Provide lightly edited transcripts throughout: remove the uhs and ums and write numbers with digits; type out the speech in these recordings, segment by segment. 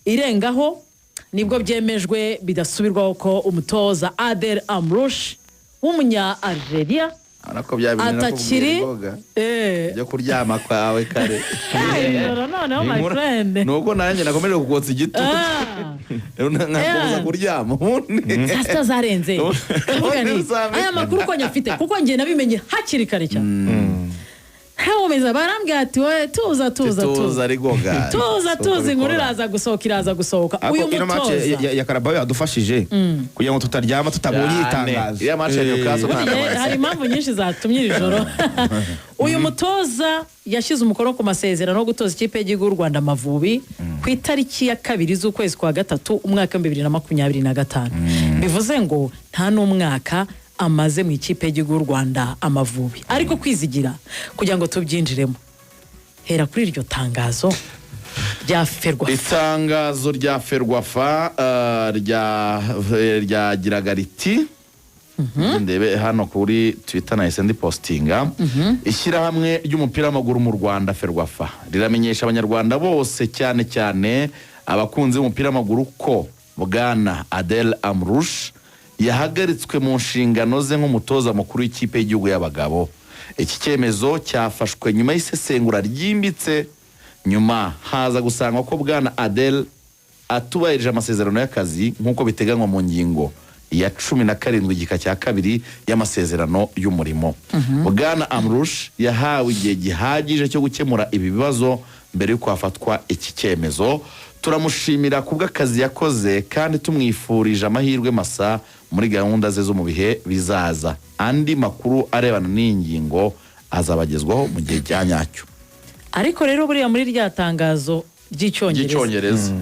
irengaho nibwo byemejwe bidasubirwaho ko umutoza Adel Amrouche w'umunya Algeria arako byabintu atakiri byo kuryama kwawe kare noneho my friend nuko nanjye nakomeje kugotsa igitutu nakomeza kuryama sasa zarenze aya makuru ko nyafite kuko ngiye nabimenye hakiri kare cyane Hawumeza barambwira ati we tuza rigoga tuza inkuru iraza gusohoka uyu mutoza ya Carabao yadufashije kugira ngo tutaryama tutabonye itangazo ya match yo kaso hari impamvu nyinshi zatumye iri joro uyu mutoza yashize umukoro ku masezerano no gutoza ikipe y'igihugu y'u Rwanda Amavubi ku itariki ya 2 z'ukwezi kwa gatatu umwaka 2025 bivuze ngo nta n'umwaka amaze mu ikipe y'igihugu y'u Rwanda Amavubi ariko kwizigira kugira ngo tubyinjiremo hera kuri iryo tangazo rya Ferwafa itangazo rya Ferwafa rya giragariti ndebe hano kuri Twitter na SND postinga ishyirahamwe ry'umupira w'amaguru mu Rwanda Ferwafa riramenyesha abanyarwanda bose cyane cyane abakunzi b'umupira w'amaguru ko Bwana Adel Amrouche yahagaritswe mu nshingano ze nk'umutoza mukuru w'ikipe y'igihugu y'abagabo. Iki cyemezo cyafashwe nyuma y'isesengura ryimbitse, nyuma haza gusanga ko Bwana Adel atubahirije amasezerano y'akazi nk'uko biteganywa mu ngingo ya 17 igika cya 2 y'amasezerano y'umurimo. Bwana Amrouche yahawe igihe gihagije cyo gukemura ibi bibazo mbere y'uko hafatwa iki cyemezo. Turamushimira kubw'akazi yakoze kandi tumwifurije amahirwe masa muri gahunda ze zo mu bihe bizaza. Andi makuru arebana n'ingingo azabagezwaho mu gihe cyanyacyo. Ariko rero buriya muri rya tangazo ry'icyongereza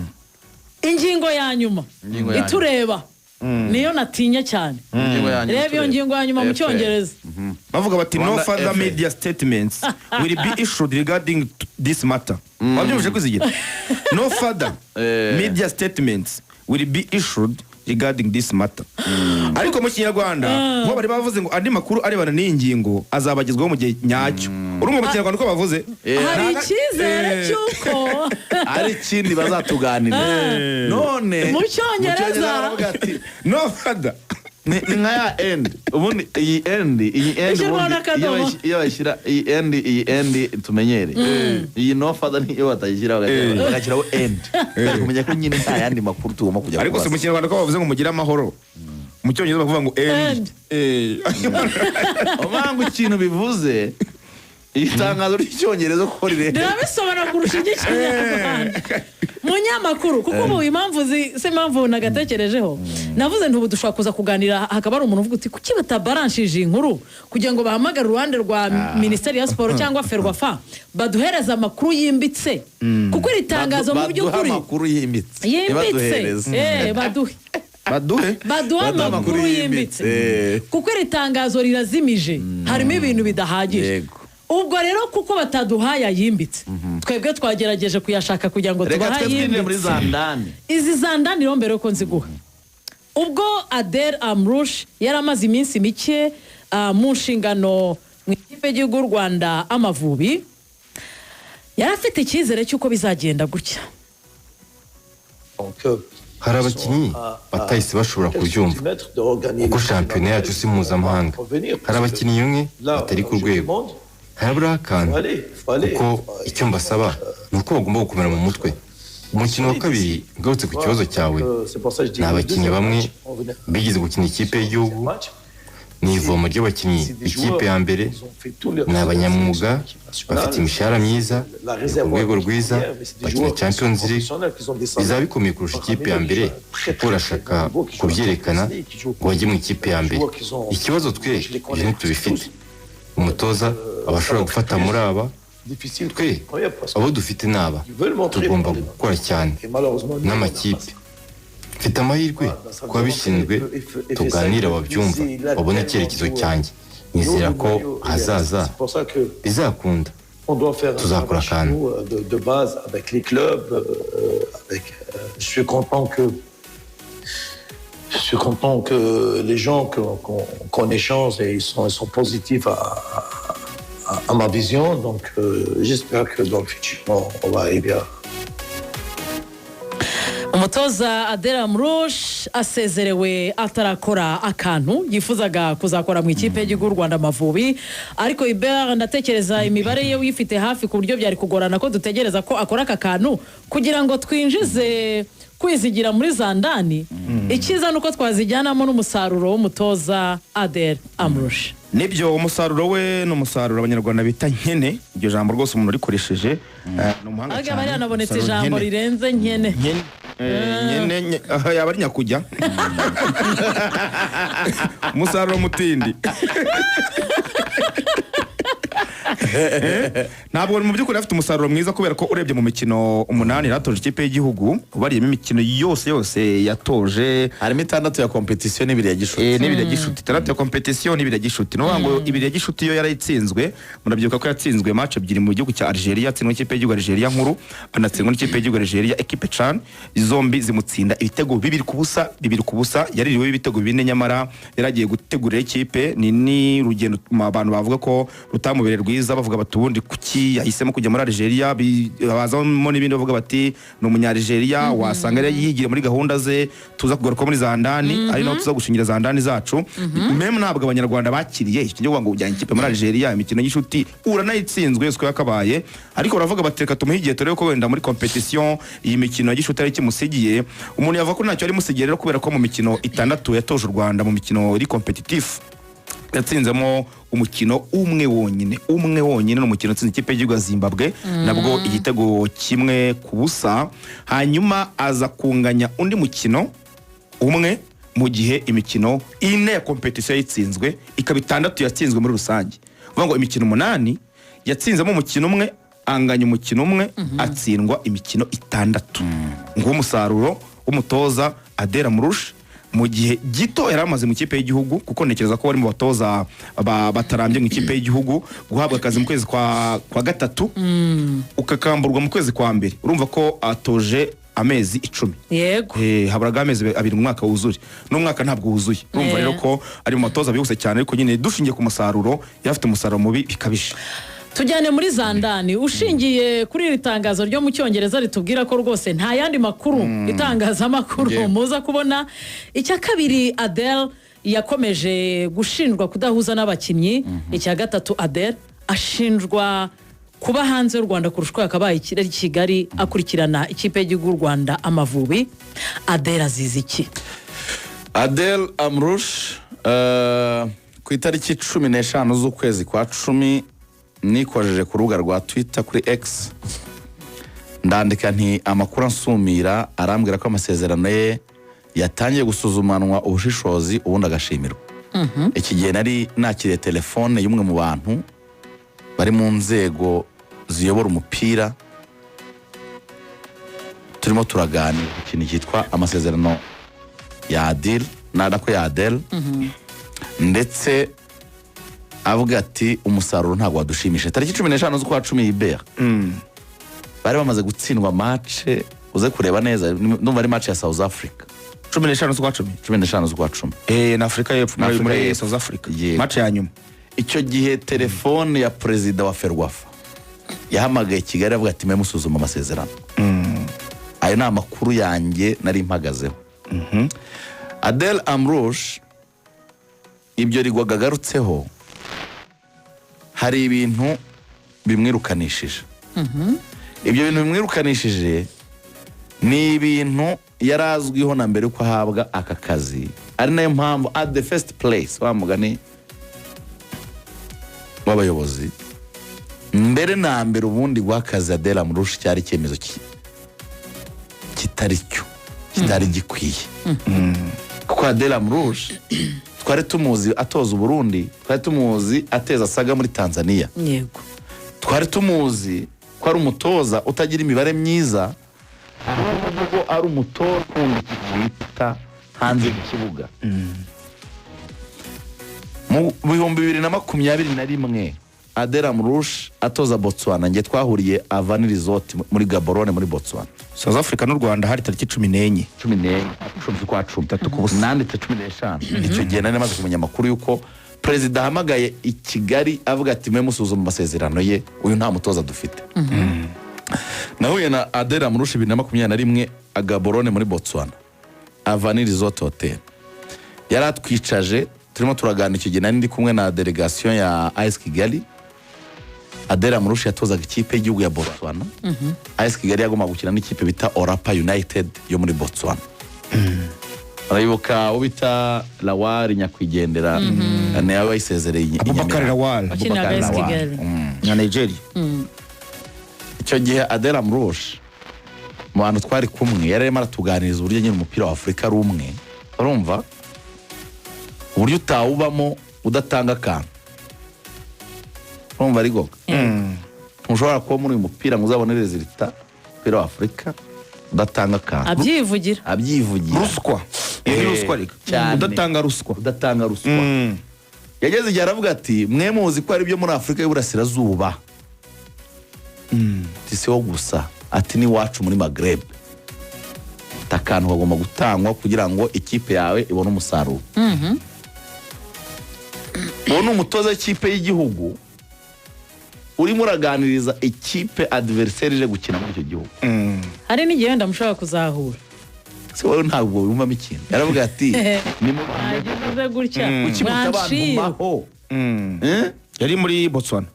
ingingo ya nyuma itureba niyo natinya cyane. Reba iyo ngingo ya nyuma mu cyongereza bavuga bati no further media statements will be issued regarding this matter. Wabyumvise kwizigira? No further media statements will be issued regarding this matter. Ariko mu Kinyarwanda bo bari bavuze ngo andi makuru arebana n'ingingo azabagezwaho mu gihe nyacyo. Urumwe mu Kinyarwanda uko bavuze hari icyizere cyuko ari ikindi bazatuganira. None mu Cyongereza no further ni nkaya end ubundi iyi end iyo bashyira iyi end tumenyere iyi no further niyo batayishyira bagakiraho end kumenya ko nyine nta yandi makuru tugomba kujya. Ariko se mu Kinyarwanda ko bavuze ngo mugira amahoro, mu Cyongereza bavuga ngo end. Omangu ikintu bivuze itangazo ry'icyongereza ko rireba ndabisobanura kurusha igikinyarwanda munyamakuru kuko ubu impamvu se impamvu nagatekerejeho navuze ntubu dushobora kuza kuganira hakaba ari umuntu uvuga uti kuki batabaranshije inkuru kugira ngo bahamagare uruhande rwa Ministeri ya Sport cyangwa Ferwafa baduhereza amakuru yimbitse kuko iri tangazo mu by'ukuri amakuru yimbitse baduha amakuru yimbitse kuko iri tangazo rirazimije harimo ibintu bidahagije. Ubwo rero kuko bataduhaya yimbitse twebwe twagerageje kuyashaka kugira ngo tubaha yimbitse izi zandani ro mbere ko nziguha. Ubwo Adel Amrouche yaramaze iminsi mike mu nshingano mu ikipe y'igihugu y'u Rwanda Amavubi, yarafite icyizere cy'uko bizagenda gutya. Hari abakinnyi batahise bashobora kubyumva kuko shampiyona yacu si mpuzamahanga. Hari abakinnyi umwe batari ku rwego, habura akantu kuko icyo mbasaba ni uko bagomba gukomera mu mutwe. Umukino wa kabiri ugarutse ku kibazo cyawe, ni abakinnyi bamwe bigize gukina ikipe y'igihugu, ni ivomo ry'abakinnyi ikipe ya mbere, ni abanyamwuga bafite imishahara myiza ku rwego rwiza, bakina Champions League. Bizaba bikomeye kurusha ikipe ya mbere kuko urashaka kubyerekana ngo bajye mu ikipe ya mbere. Ikibazo twe ibyo ntitubifite. Umutoza abashobora gufata muri aba, twe abo dufite naba tugomba gukora cyane n'amakipe. Mfite amahirwe kuba bishinzwe tuganira babyumva babone icyerekezo cyanjye. Nizera ko hazaza bizakunda, tuzakora akantu. Je suis content que les gens qu'on échange et ils sont positifs à ma vision, donc j'espère que dans le futur on va aller bien. umutoza Adel Amrouche asezerewe atarakora akantu yifuzaga kuzakora mu ikipe y'igihugu Rwanda Amavubi ariko Hubert ndatekereza imibare ye uyifite hafi ku buryo byari kugorana ko dutegereza ko akora aka kantu kugira ngo twinjize kwizigira muri zandani ikiza nuko twazijyanamo n'umusaruro w'umutoza Adel Amrouche. Nibyo umusaruro we n'umusaruro abanyarwanda bita nkene iryo jambo rwose umuntu urikoresheje n'umuhanga cyane. Aga bari yanabonetse ijambo rirenze nkene. Nkene yaba ari nyakujya. Umusaruro mutindi. Ntabwo mu by'ukuri afite umusaruro mwiza kubera ko urebye mu mikino 8 yatoje ikipe y'igihugu bariyemo imikino yose yatoje harimo 6 ya competition n'ibiri ya gishuti n'ibiri ya gishuti 6 ya competition n'ibiri ya gishuti no ngo ibiri ya gishuti yo yarayitsinzwe murabyibuka ko yatsinzwe match ebyiri mu gihugu cya Algeria yatsinwe ikipe y'igihugu Algeria nkuru anatsindwa n'ikipe y'igihugu Algeria equipe Chan zombi zimutsinda ibitego 2 ku busa yaririwe ibitego 4 nyamara yaragiye gutegura ikipe ni rugendo abantu bavuga ko rutamubere rwiza bavuga batubundi kuki yahisemo kujya muri Algeria bazamo n'ibindi bavuga bati no munya Algeria wasanga yigiye muri gahunda ze tuza kugaruka muri zandani ari no tuza gushingira zandani zacu meme ntabwo abanyarwanda bakiriye iki cyo ngo ujyanye ikipe muri Algeria imikino y'ishuti uranayitsinzwe yeswe yakabaye ariko baravuga bateka tumuhigiye tore ko wenda muri competition iyi mikino y'ishuti ari kimusigiye umuntu yavuga ko ntacyo ari musigiye rero kubera ko mu mikino 6 yatoje u Rwanda mu mikino iri competitive yatsinzemo umukino umwe wonyine n'umukino utsinze ikipe y'igihugu Zimbabwe nabwo igitego 1 ku busa hanyuma aza kunganya undi mukino umwe mu gihe imikino 4 ya competition yitsinzwe ikaba 6 yatsinzwe muri rusange vuga ngo imikino 8 yatsinzemo umukino umwe anganya umukino umwe atsindwa imikino 6 ngo umusaruro w'umutoza Adel Amrouche mu gihe gito yaramaze mu kipe y'igihugu kuko ntekereza ko bari mu batoza batarambye mu kipe y'igihugu guhabwa akazi mu kwezi kwa 3 ukakamburwa mu kwezi kwa 2 urumva ko atoje amezi 10 yego haburaga amezi 2 mu mwaka wuzuye n'umwaka ntabwo wuzuye urumva rero ko ari mu batoza bihuse cyane ariko nyine dushingiye ku musaruro yafite umusaruro mubi bikabisha. Tujyane muri zandani ushingiye kuri iri tangazo ryo mu cyongereza ritubwira ko rwose nta yandi makuru itangazamakuru muza kubona. Icya kabiri Adel yakomeje gushinjwa kudahuza n'abakinnyi. Icya gatatu Adel ashinjwa kuba hanze y'u Rwanda kurushwa akabaye ikirere Kigali akurikirana ikipe y'igihugu Rwanda Amavubi. Adel azize iki? Adel Amrouche ku itariki 15 z'ukwezi kwa 10 nikojeje ku rubuga rwa Twitter kuri X ndandika nti amakuru ansumira arambwira ko amasezerano ye yatangiye gusuzumanwa ubushishozi ubundi agashimirwa. Iki gihe nari nakiriye telefone y'umwe mu bantu bari mu nzego ziyobora umupira turimo turaganira ikintu cyitwa amasezerano ya Adel nadako ya Adel ndetse avuga ati umusaruro ntabwo wadushimisha. Tariki 15 z'ukwa 10 Hubert bari bamaze gutsindwa match uze kureba neza ndumva ari match ya South Africa 15 z'ukwa 10 15 z'ukwa 10 na Afrika y'Epfo muri South Africa match ya nyuma. Icyo gihe telefone ya perezida wa Ferwafa yahamagaye Kigali avuga ati musuzuma amasezerano. Ayo ni amakuru yanjye nari mpagazeho. Adel Amrouche ibyo rigwaga garutseho hari ibintu bimwirukanishije. Ibyo bintu bimwirukanishije ni ibintu yarazwiho na mbere uko ahabwa aka kazi ari nayo mpamvu at the first place bamugane w'abayobozi mbere na mbere ubundi gwakaza Adel Amrouche cyari icyemezo kitari gikwiye. Kuko Adel Amrouche twari tumuzi atoza Burundi, twari tumuzi ateza Saga muri Tanzania, yego twari tumuzi ko ari umutoza utagira imibare myiza ahubwo ari umutoza wita hanze y'ikibuga. Mu 2021 Adel Amrouche atoza Botswana nge twahuriye Avani Resort muri Gaborone muri Botswana. South Africa n'u Rwanda hari tariki 14 kwa 10 ku busanditse 15. Icyo gihe nari maze kumenya makuru yuko president ahamagaye i Kigali avuga ati musuzuma amasezerano ye uyu nta mutoza dufite. nahuye na Adela Murusha 2021 Agaborone muri Botswana Avenue Resort Hotel. Yaratwicaje turimo turaganira icyo gihe nari ndi kumwe na delegation ya AS Kigali. Adela Murusha yatozaga ikipe y'igihugu ya Botswana. AS Kigali yagomba gukina n'ikipe bita Orapa United yo muri Botswana. Arayibuka ubita Lawari nyakwigendera ane yabaye isezereye Abubakar Lawari wakinaga AS Kigali na Nigeria. Icyo gihe Adela Murusha mu bantu twari kumwe yari arimo aratuganiriza uburyo nyine umupira wa Afurika ari umwe. Urumva uburyo utawubamo udatanga akantu. Urumva ari goga ntushobora kuba muri uyu mupira ngo uzabone resultat umupira wa Afurika udatanga akantu. Abyivugira Ruswa ruswa reka udatanga ruswa. Yageze igihe aravuga ati mwe muzi ko ari byo muri Afurika y'Uburasirazuba tisiho gusa ati ni wacu muri Maghreb takantu bagomba gutangwa kugira ngo ikipe yawe ibone umusaruro. Ubona umutoza w'ikipe y'igihugu urimo uraganiriza ikipe adversaire ije gukina muri icyo gihugu. Hari n'igihe wenda mushobora kuzahura se wowe ntabwo wumvamo ikintu. Yaravuga ati ni agize gutya mwanshiyeho. Yari muri Botswana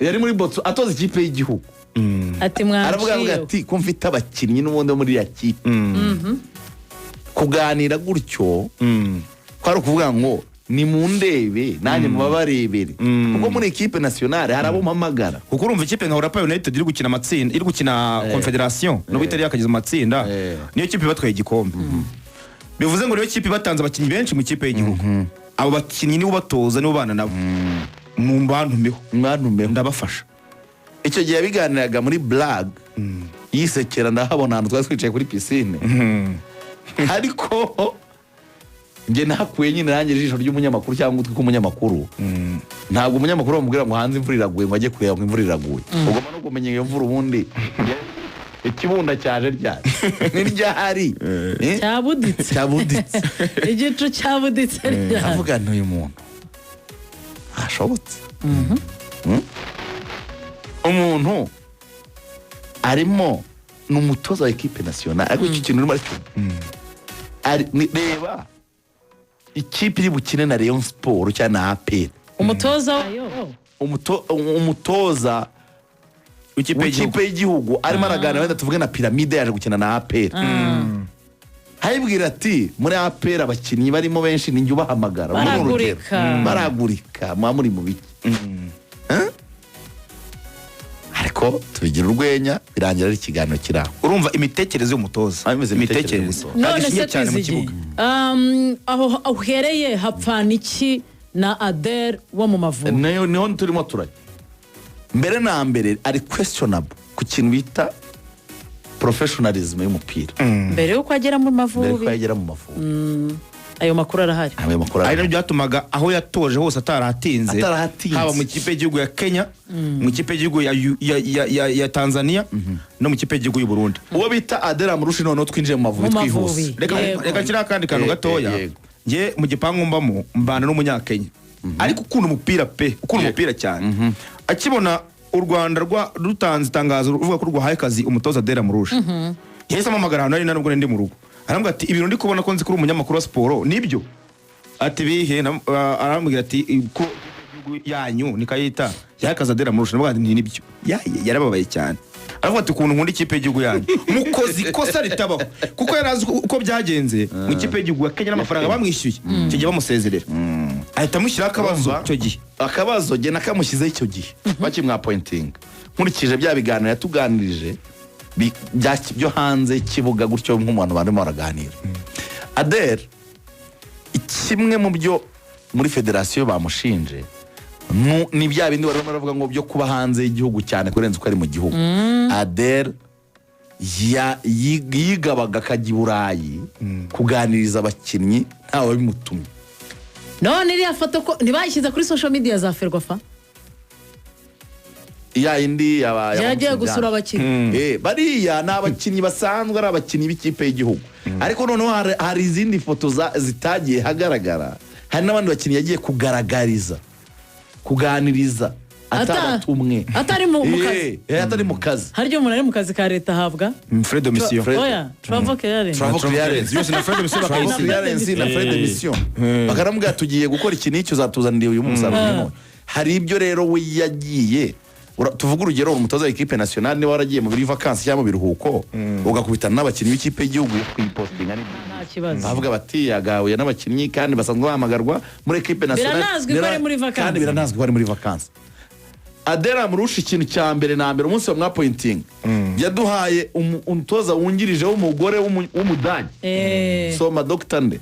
atoza ikipe y'igihugu. Ati mwanshiyeho. Aravuga ati ko mfite abakinnyi n'ubundi muri ya kipe. Kuganira gutyo kwari ukuvuga ngo ni mu ndebe nanjye mubabarebere kuko muri equipe nationale harabo mpamagara kuko urumva ikipe nka Orapa United iri gukina amatsinda iri gukina Confederation no bitari yakagize amatsinda niyo kipe batwaye igikombe. Bivuze ngo niyo kipe batanze abakinnyi benshi mu kipe y'igihugu. Abo bakinnyi nibo batoza nibo bana nabo mu mbantumeho ndabafasha. Icyo gihe biganiraga muri Blag yisekera ndahabona ahantu twari twicaye kuri piscine ariko nge nakuye nyine nanjye ijisho ry'umunyamakuru cyangwa utwi k'umunyamakuru. Ntabwo umunyamakuru bamubwira ngo hanze imvura iraguye ngo ajye kureba ngo imvura iraguye. Ugomba no kumenya iyo mvura ubundi ikibunda cyaje ryari n'iryahari cyabuditse igicu cyabuditse ryari. Avuga n'uyu muntu ashobotse umuntu arimo n'umutoza wa equipe nationale ariko icyo kintu urimo reba ikipe iri bukine na Rayon Sport cyangwa na APR. Umutoza w'ikipe y'igihugu arimo araganira wenda tuvuge na Pyramide yaje gukina na APR. Hayibwira ati muri APR abakinnyi barimo benshi ninjye ubahamagara baragurika muri mu biki. Ariko tubigira urwenya birangira ari ikiganiro kiraho. Urumva imitekerereze y'umutoza imitekerereze none cyane mu kibuga aho uhereye hapfana iki na Adel wo mu Mavubi? Niho turimo turajya mbere na mbere ari questionable ku kintu bita professionalism y'umupira mbere yuko agera mu Mavubi. Ayo makuru arahari. Ari nabyo byatumaga aho yatoje hose atarahatinze haba mu kipe y'igihugu ya Kenya mu kipe y'igihugu ya Tanzania no mu kipe y'igihugu y'u Burundi. Uwo bita Adela Murusha noneho twinjiye mu Mavubi twihuse. Reka kira kandi kantu gatoya nge mu gipangu mbamo mbana n'umunyakenya ariko ukunda umupira ukunda umupira cyane. Akibona u Rwanda rutanze itangazo ruvuga ko rwahaye kazi umutoza Adela Murusha yahise amamagara hano ari nubwo ndi mu rugo arambwira ati ibintu ndi kubona ko nzi kuri umunyamakuru wa siporo nibyo ati bihe arambwira ati ko yanyu nikayita yakaza Adela Murusha nabwo nibyo yarababaye cyane. Aravuga ati ukuntu nkunda ikipe y'igihugu yanyu mukozi kosa ritabaho kuko yarazi uko byagenze mu ikipe y'igihugu ya Kenya n'amafaranga bamwishyuye cyo gihe bamusezerera ahita mushyira akabazo cyo gihe akabazo ge nakamushyizeho icyo gihe bakimwa pointing nkurikije bya biganiro yatuganirije byo hanze kibuga gutyo nk'umuntu barimo baraganira. Adel kimwe mu byo muri federasiyo bamushinje ni bya bindi barimo baravuga ngo byo kuba hanze y'igihugu cyane kurenza uko ari mu gihugu. Adel yigabaga akajya i Burayi kuganiriza abakinnyi ntawe bimutumye. None iriya foto ko ntibayishyize kuri social media za Ferwafa ya indi yagiye gusura abakinnyi bariya ni abakinnyi basanzwe ari abakinnyi b'ikipe y'igihugu ariko noneho hari izindi foto zitagiye hagaragara hari n'abandi bakinnyi yagiye kuganiriza ataratumwe atari mu kazi atari mu kazi haryo umuntu ari mu kazi ka leta ahabwa frais de mission oya travel clearance yose na frais de mission na frais de mission bakaramubwira tugiye gukora iki n'icyo uzatuzanira uyu musaruro hari ibyo rero we yagiye tuvuga urugero umutoza w'ikipe nationale niwe waragiye mu vacances cyangwa mu biruhuko ugakubitana n'abakinnyi b'ikipe y'igihugu kuyipostinga nta kibazo bavuga bati yagahuye n'abakinnyi kandi basanzwe bahamagarwa muri equipe nationale biranazwi ko ari muri vacances kandi biranazwi ko ari muri vacances Adera murusha ikintu cya mbere na mbere umunsi wa mwapointing yaduhaye umutoza wungirije w'umugore w'umudage soma Dr. Nde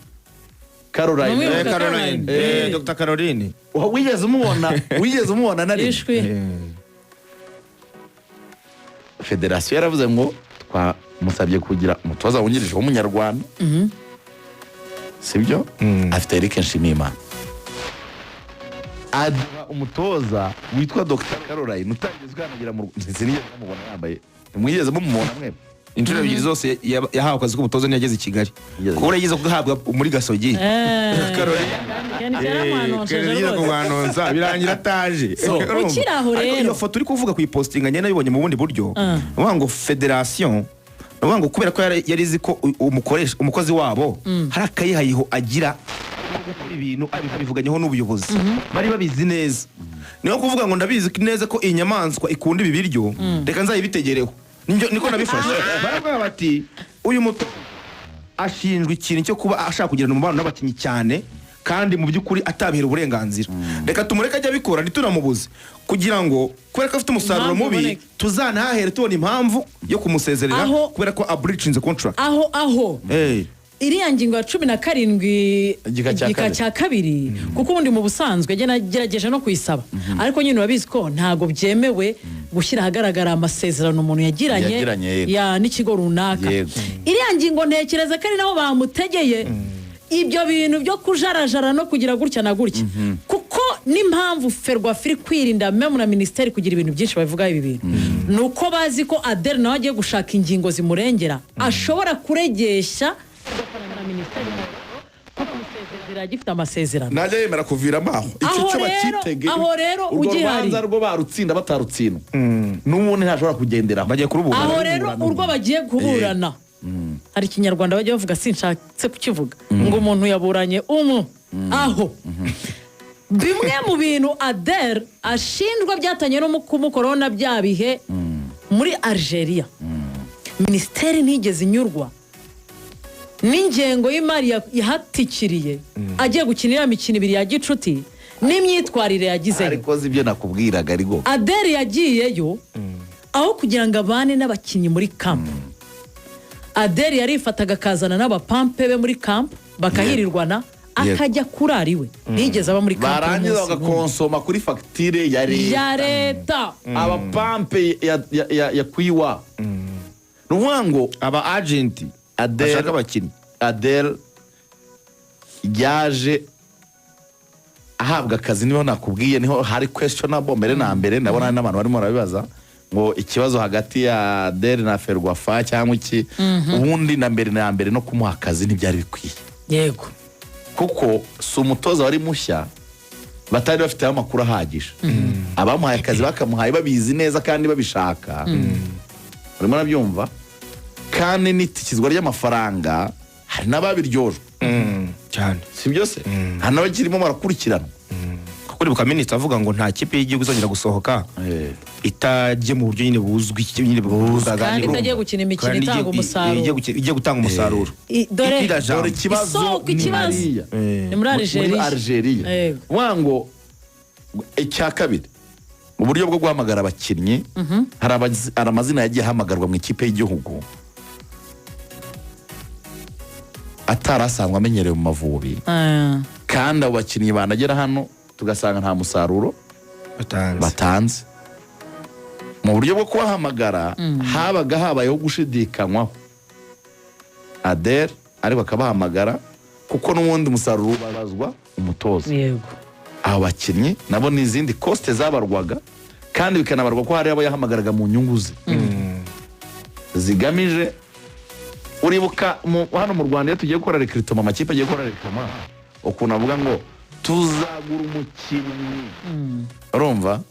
Caroline Dr. Caroline wigeze umubona nari Federasiyo yaravuze ngo twamusabye kugira umutoza wungirije w'umunyarwanda sibyo afite Eric Nshimiyimana aduha umutoza witwa Dr. Caroline utangizwe hanagira mu sinigeze mubona yambaye mwigeze mumubona mwe inshuro ebyiri zose yahawe akazi k'umutoza ntiyageze i Kigali kuko yageze guhabwa muri Gasogi Caroline yageze kumwanonza birangira ataje ukiraho rero iyo foto uri kuvuga kuyipostinga nyene nabibonye mu bundi buryo uvuga ngo federation uvuga ngo kubera ko yarizi ko umukozi wabo hari akayihayiho agira gukora ibintu abivuganyeho n'ubuyobozi bari babizi neza niyo kuvuga ngo ndabizi neza ko iyi nyamaswa ikunda ibi biryo reka nzayibitegereho niko nabifashe baravuga bati uyu muto ashinjwe ikintu cyo kuba ashaka kugirana umubano n'abakinnyi cyane kandi mu by'ukuri atabihera uburenganzira reka tumureke ajya abikora ntitunamubuze kugira ngo kubera ko afite umusaruro mubi tuzanahahere tubona impamvu yo kumusezerera kubera ko abreachinze contract aho iriya ngingo ya 17 igika cya kabiri kuko ubundi mu busanzwe nagerageje no kuyisaba ariko nyine urabizi ko ntago byemewe gushyira ahagaragara amasezerano umuntu yagiranye ya n'ikigo runaka iriya ngingo ntekereza ko ari naho bamutegeye ibyo bintu byo kujarajara no kugira gutya na gutya kuko n'impamvu Ferwafa kwirinda meme na ministeri kugira ibintu byinshi bavuga ibi bintu nuko bazi ko Adel nawe agiye gushaka ingingo zimurengera ashobora kuregesha na ministeri gifite amasezerano najya yemera kuviramo aho icyo cyo bakitege aho rero ugihari rwo barutsinda batarutsinda n'ubundi ntashobora kugenderaho bagiye kuruburana aho rero urwo bagiye kuburana hari ikinyarwanda bajya bavuga sinshatse kukivuga ngo umuntu yaburanye aho bimwe mu bintu Adel ashinjwa byatanye no kumukorona byabihe muri Algeria ministeri ntigeze inyurwa n'ingengo y'imari yahatikiriye agiye gukinira imikino ibiri ya gicuti n'imyitwarire yagize ariko zibyo nakubwiraga ariko Adel yagiyeyo aho kugira ngo abane n'abakinnyi muri camp Adel yarifataga akazana n'abapampe be muri camp bakahirirwana akajya kurara iwe ntigeze aba muri camp barangiza bagakonsoma kuri fagitire ya leta abapampe ya kwiwa n'uwango aba agenti ashaka abakinnyi Adel yaje ahabwa akazi niho nakubwiye niho hari questionable mbere na mbere ndabona n'abantu barimo barabibaza ngo ikibazo hagati ya Adel na Ferwafa cyangwa iki ubundi na mbere no kumuha akazi ntibyari bikwiye yego kuko si umutoza wari mushya batari bafite amakuru ahagije abamuhaye akazi bakamuhaye babizi neza kandi babishaka urimo nabyumva kandi n'itikizwa ry'amafaranga hari n'ababiryojwe cyane si byose hari n'abakirimo barakurikirana kuko uribuka minisitiri avuga ngo nta kipe y'igihugu izongera gusohoka itajye mu buryo nyine buzwi nyine kandi itagiye gukina imikino itanga umusaruro igiye gutanga umusaruro dore ikibazo ni muri Algeria wango icya kabiri mu buryo bwo guhamagara abakinnyi hari amazina yagiye ahamagarwa mu ikipe y'igihugu atarasanzwe amenyerewe mu Mavubi kandi abo bakinnyi banagera hano tugasanga nta musaruro batanze mu buryo bwo kubahamagara habaga habayeho gushidikanywaho Adel ariko akabahamagara kuko n'ubundi umusaruro ubabazwa umutoza yego abo bakinnyi nabo n'izindi koste zabarwaga kandi bikanabarwa ko hari abo yahamagaraga mu nyungu ze zigamije uribuka hano mu Rwanda iyo tugiye gukora recruitment amakipe agiye gukora recruitment ukuntu avuga ngo tuzagura umukinnyi urumva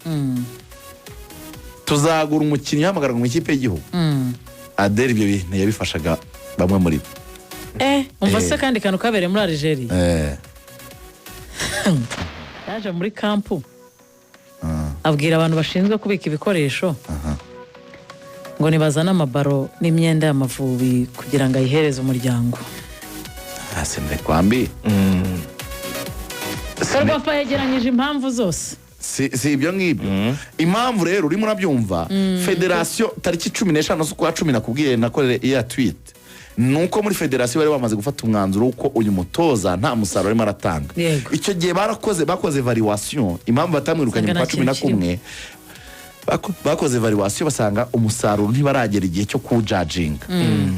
tuzagura umukinnyi uhamagarwa mu ikipe y'igihugu Adele ibyo bintu yabifashaga bamwe muri bo umva se kandi kantu kabereye muri Algeria yaje muri kampu abwira abantu bashinzwe kubika ibikoresho ngo nibazane amabaro n'imyenda y'Amavubi kugira ngo ayihereze umuryango asende kwambi Ferwafa yegeranyije impamvu zose si ibyo ngibyo impamvu rero urimo urabyumva federasiyo tariki 15 z'ukwa 10 nakubwiye nakorere iya tweet nuko muri federasiyo bari bamaze gufata umwanzuro uko uyu mutoza nta musaruro arimo aratanga icyo gihe bakoze evaluation impamvu batamwirukanye mu 11 bakoze evaluation basanga umusaruro ntibaragera igihe cyo kujudginga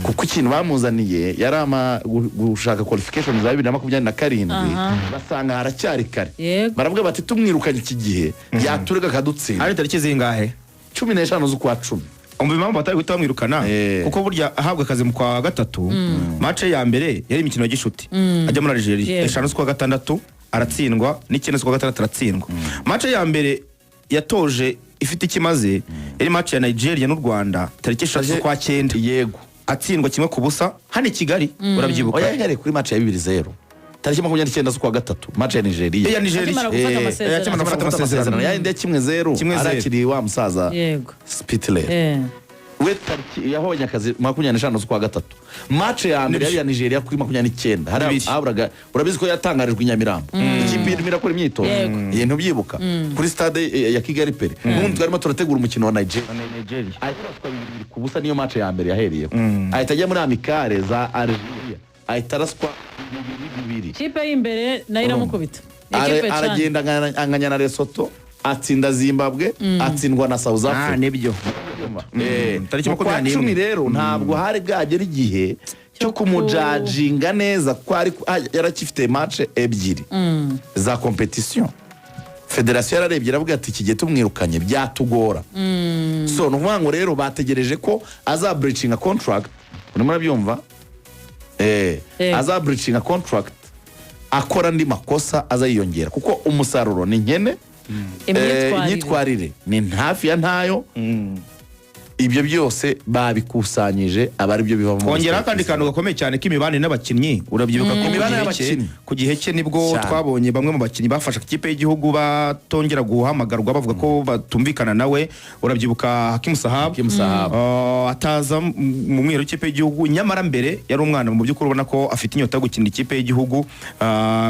kuko ikintu bamuzaniye yarama gushaka qualification za 2027 basanga haracyari kare barabwe bati tumwirukanye iki gihe yaturega kadutsinda ari tariki zingahe 15 z'ukwa 10 umva impamvu batari guhita bamwirukana kuko burya ahabwa akazi mu kwa gatatu match ya mbere yari imikino ya gishuti ajya muri Algeria 5 z'ukwa gatandatu aratsindwa n'9 z'ukwa gatandatu aratsindwa match ya mbere yatoje ifite ikimaze yari match ya Nigeria n'u Rwanda tariki 3 z'ukwa 9 yego atsindwa kimwe ku busa hano i Kigali urabyibuka oya yahereye kuri match ya 2-0 tariki 29 z'ukwa gatatu match ya Nigeria yakimara gufata amasezerano yandi 1-0 arakiriye wa musaza Spitler we tariki yahonye akazi 25 z'ukwa gatatu match ya mbere ya Nigeria kuri 29 hari aburaga urabizi ko yatangarijwe i Nyamirambo ikipe irimo irakora imyitozo yento byibuka kuri stade ya Kigali Pele n'undi twarimo turategura umukino wa Nigeria ayitwa bibiri ku busa niyo match ya mbere yahereye ahita ajya muri amikare za Algeria ahita araswa bibiri ikipe y'imbere nayo iramukubita aragenda anganya na Lesotho atsinda Zimbabwe atsindwa na South Africa nebyo tariki 20 rero ntabwo hari bwagera igihe cyo kumujudginga neza ko ari yarakifite match ebyiri za competition federasiyo yararebye iravuga ati iki gihe tumwirukanye byatugora so nuvuga rero bategereje ko aza breaching a contract urimo urabyumva aza breaching a contract akora ndi makosa azayiyongera kuko umusaruro ni nkene imyitwarire ni hafi ya ntayo ibyo byose babikusanyije abari byo biva mu kongera kandi kantu gakomeye cyane k'imibanire n'abakinnyi urabyibuka ko imibanire y'abakinnyi ku gihe cye nibwo twabonye bamwe mu bakinnyi bafasha ikipe y'igihugu batongera guhamagarwa bavuga ko batumvikana nawe urabyibuka Hakim Sahab ataza mu mwero w'ikipe y'igihugu nyamara mbere yari umwana mu by'ukuri ubona ko afite inyota yo gukina ikipe y'igihugu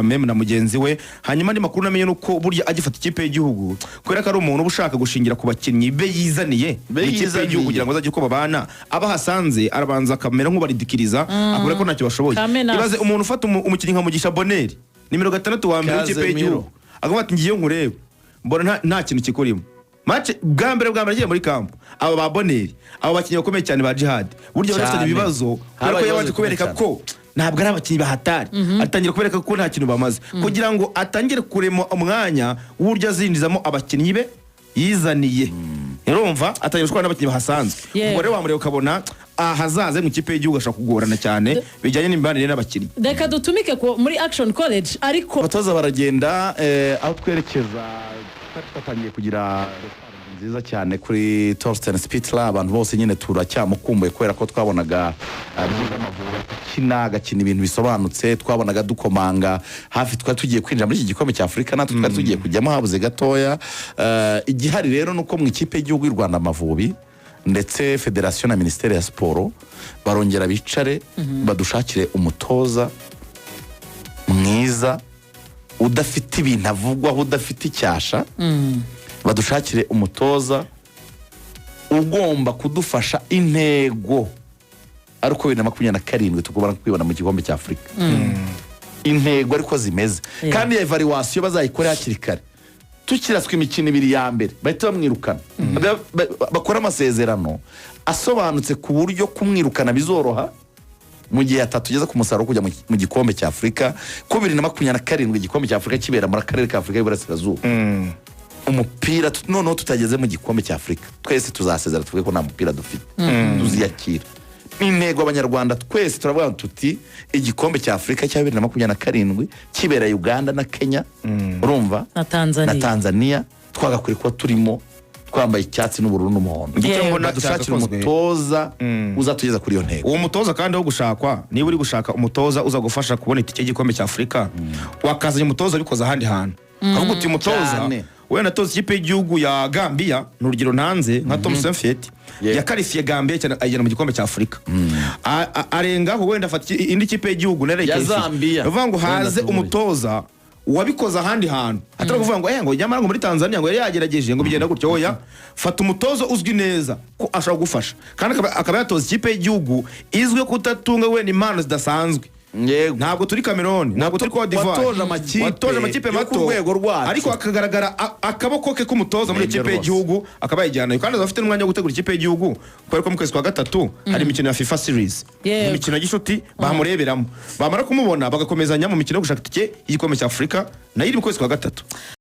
meme na mugenzi we hanyuma ndi makuru namenye nuko burya agifata ikipe y'igihugu kubera ko ari umuntu ubashaka gushingira ku bakinnyi be yizaniye ikipe kugira ngo azajye uko babana abahasanze arabanza akamera nk'ubaridikiriza akore ko ntacyo bashoboye ibaze umuntu ufata umukinnyi nka Mugisha Bonheur nimero 6 wa mbere w'ikipe y'igihugu akavuga ati ngiye nkurebe mbona nta kintu kikurimo match bwa mbere agiye muri camp aba ba Bonheur aba bakinnyi bakomeye cyane ba Jihad buryo barafite ibibazo kuko yabanje kubereka ko ntabwo ari abakinnyi bahatari atangira kubereka ko nta kintu bamaze kugira ngo atangire kurema umwanya w'uburyo azinjizamo abakinnyi be yizaniye urumva atanyushwa n'abakinnyi bahasanzwe ubwo rero wamureba ukabona ahazaze mu kipe y'igihugu ashaka kugorana cyane bijyanye n'imibanire n'abakinnyi reka dutumike muri Action College ariko abatoza baragenda aho twerekeza twatangiye kugira nziza cyane kuri Thorsten Spitler abantu bose nyine turacyamukumbuye kubera ko twabonaga agakina ibintu bisobanutse twabonaga dukomanga hafi twari tugiye kwinjira muri iki gikombe cya Afurika natwe twari tugiye kujyamo habuze gatoya igihari rero nuko mu ikipe y'igihugu y'u Rwanda Amavubi ndetse federasiyo na ministeri ya siporo barongera bicare badushakire umutoza mwiza udafite ibintu avugwaho udafite icyasha badushakire umutoza ugomba kudufasha intego ariko 2027 tugomba kwibona mu gikombe cya Afurika intego ariko zimeze kandi evaluation bazayikora hakiri kare tukiraswe imikino ibiri ya mbere bahita bamwirukana bakora amasezerano asobanutse ku buryo kumwirukana bizoroha mu gihe atatugeza ku musaruro kujya mu gikombe cya Afurika ko 2027 igikombe cya Afurika kibera muri akarere ka Afurika y'Iburasirazuba umupira noneho tutageze mu gikombe cya Afurika twese tuzasezera tuvuge ko nta mupira dufite tuziyakira intego abanyarwanda twese turavuga tuti igikombe cya Afurika cya 2027 kibera Uganda na Kenya urumva na Tanzania twagakwiye kuba turimo twambaye icyatsi n'ubururu n'umuhondo dushakira umutoza uzatugeza kuri iyo ntego. Uwo mutoza kandi wo gushakwa niba uri gushaka umutoza uza gufasha kubona itike y'igikombe cya Afurika wakazanye umutoza bikoze ahandi hantu avuga uti umutoza wenda toza ikipe y'igihugu ya Gambia n'urugero nanze nka Tom Saintfiet yakarifiye Gambia cyane ayigena mu gikombe cya Afurika arengaho wenda afata indi kipe y'igihugu ya Zambia bavuga ngo haze umutoza wabikoza ahandi hantu atari kuvuga ngo ngo nyamara ngo muri Tanzania ngo yari yagerageje ngo bigenda gutyo oya fata umutozo uzwi neza ko ashobora gufasha kandi akaba yatoza ikipe y'igihugu izwe kutatunga we impano zidasanzwe. Ntabwo turi Cameroon ntabwo turi Cote d'Ivoire watoje amakipe mato ariko akagaragara akaboko ke k'umutoza muri ikipe y'igihugu akaba yijyana kandi afite n'umwanya wo gutegura ikipe y'igihugu kubera ko mu kwezi kwa gatatu hari imikino ya FIFA series imikino y'ishuti bamureberamo bamara kumubona bagakomezanya mu mikino yo gushaka itike y'igikombe cya Afurika nayo iri mu kwezi kwa gatatu.